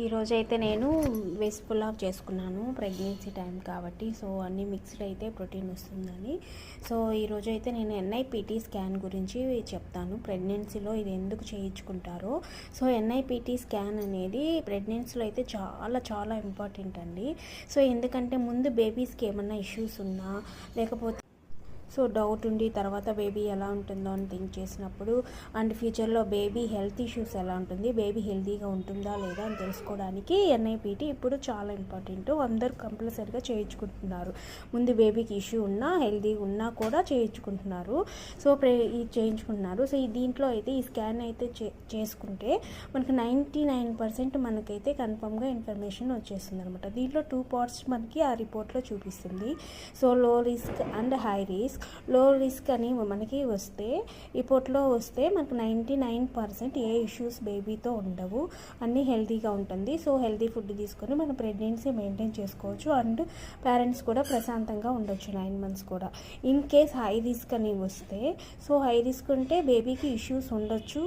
ఈరోజైతే నేను వెజ్ పులావ్ చేసుకున్నాను ప్రెగ్నెన్సీ టైం కాబట్టి. సో అన్నీ మిక్స్డ్ అయితే ప్రోటీన్ వస్తుందని. సో ఈరోజు అయితే నేను ఎన్ఐపిటి స్కాన్ గురించి చెప్తాను. ప్రెగ్నెన్సీలో ఇది ఎందుకు చేయించుకుంటారో. సో ఎన్ఐపిటి స్కాన్ అనేది ప్రెగ్నెన్సీలో అయితే చాలా చాలా ఇంపార్టెంట్ అండి. సో ఎందుకంటే ముందు బేబీస్కి ఏమన్నా ఇష్యూస్ ఉన్నా లేకపోతే సో డౌట్ ఉండి తర్వాత బేబీ ఎలా ఉంటుందో అని థింక్ చేసినప్పుడు అండ్ ఫ్యూచర్లో బేబీ హెల్త్ ఇష్యూస్ ఎలా ఉంటుంది, బేబీ హెల్తీగా ఉంటుందా లేదా అని తెలుసుకోవడానికి ఎన్ఐపిటి ఇప్పుడు చాలా ఇంపార్టెంట్. అందరూ కంపల్సరీగా చేయించుకుంటున్నారు. ముందు బేబీకి ఇష్యూ ఉన్నా హెల్తీగా ఉన్నా కూడా చేయించుకుంటున్నారు. సో చేయించుకుంటున్నారు. సో దీంట్లో అయితే ఈ స్కాన్ అయితే చేసుకుంటే మనకు 99% మనకైతే కన్ఫర్మ్గా ఇన్ఫర్మేషన్ వచ్చేస్తుంది అనమాట. దీంట్లో 2 పార్ట్స్ మనకి ఆ రిపోర్ట్లో చూపిస్తుంది. సో లో రిస్క్ అండ్ హై రిస్క్. లో రిస్క్ అని మనకి వస్తే రిపోర్ట్లో వస్తే మనకు 99% ఏ ఇష్యూస్ బేబీతో ఉండవు, అన్నీ హెల్తీగా ఉంటుంది. సో హెల్తీ ఫుడ్ తీసుకొని మనం ప్రెగ్నెన్సీ మెయింటైన్ చేసుకోవచ్చు అండ్ పేరెంట్స్ కూడా ప్రశాంతంగా ఉండొచ్చు 9 months కూడా. ఇన్ కేస్ హై రిస్క్ అని వస్తే, సో హై రిస్క్ ఉంటే బేబీకి ఇష్యూస్ ఉండొచ్చు,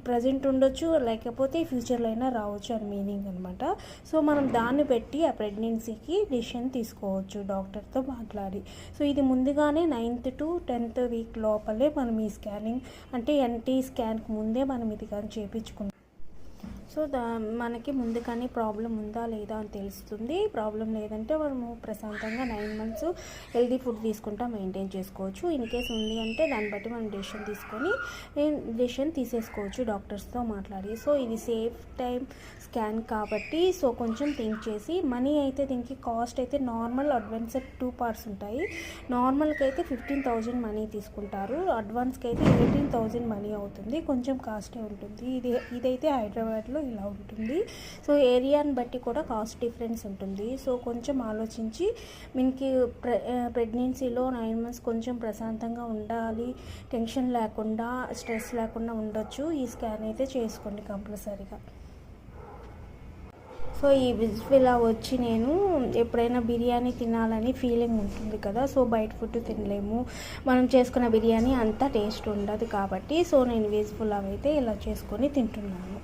ప్రజెంట్ ఉండొచ్చు, లేకపోతే ఫ్యూచర్లో అయినా రావచ్చు అని మీనింగ్ అనమాట. సో మనం దాన్ని బట్టి ఆ ప్రెగ్నెన్సీకి డిసిషన్ తీసుకోవచ్చు డాక్టర్తో మాట్లాడి. సో ఇది ముందుగానే 9th to 10th week లోపలే మనం ఈ స్కానింగ్ అంటే ఎన్టీ స్కాన్కి ముందే మనం ఇది కానీ చేయించుకుంటాం. సో మనకి ముందుగానే ప్రాబ్లం ఉందా లేదా అని తెలుస్తుంది. ప్రాబ్లం లేదంటే మనము ప్రశాంతంగా 9 months హెల్తీ ఫుడ్ తీసుకుంటా మెయింటైన్ చేసుకోవచ్చు. ఇన్ కేస్ ఉంది అంటే దాన్ని బట్టి మనం డెసిషన్ తీసేసుకోవచ్చు డాక్టర్స్తో మాట్లాడి. సో ఇది సేఫ్ టైం స్కాన్ కాబట్టి సో కొంచెం థింక్ చేసి మనీ అయితే దీనికి కాస్ట్ అయితే నార్మల్ అడ్వాన్స్డ్ 2 parts ఉంటాయి. నార్మల్కి అయితే 15,000 మనీ తీసుకుంటారు, అడ్వాన్స్కి అయితే 18,000 మనీ అవుతుంది. కొంచెం కాస్టే ఉంటుంది. ఇదైతే హైదరాబాద్లో ఇలా ఉంటుంది. సో ఏరియాని బట్టి కూడా కాస్ట్ డిఫరెన్స్ ఉంటుంది. సో కొంచెం ఆలోచించి మనకి ప్రెగ్నెన్సీలో 9 months కొంచెం ప్రశాంతంగా ఉండాలి, టెన్షన్ లేకుండా స్ట్రెస్ లేకుండా ఉండొచ్చు, ఈ స్కాన్ అయితే చేసుకోండి కంపల్సరీగా. సో ఈ వెజ్ పులావ్ వచ్చి నేను ఎప్పుడైనా బిర్యానీ తినాలని ఫీలింగ్ ఉంటుంది కదా. సో బయట ఫుడ్ తినలేము, మనం చేసుకున్న బిర్యానీ అంత టేస్ట్ ఉండదు కాబట్టి సో నేను వెజ్ పులావ్ అయితే ఇలా చేసుకొని తింటున్నాను.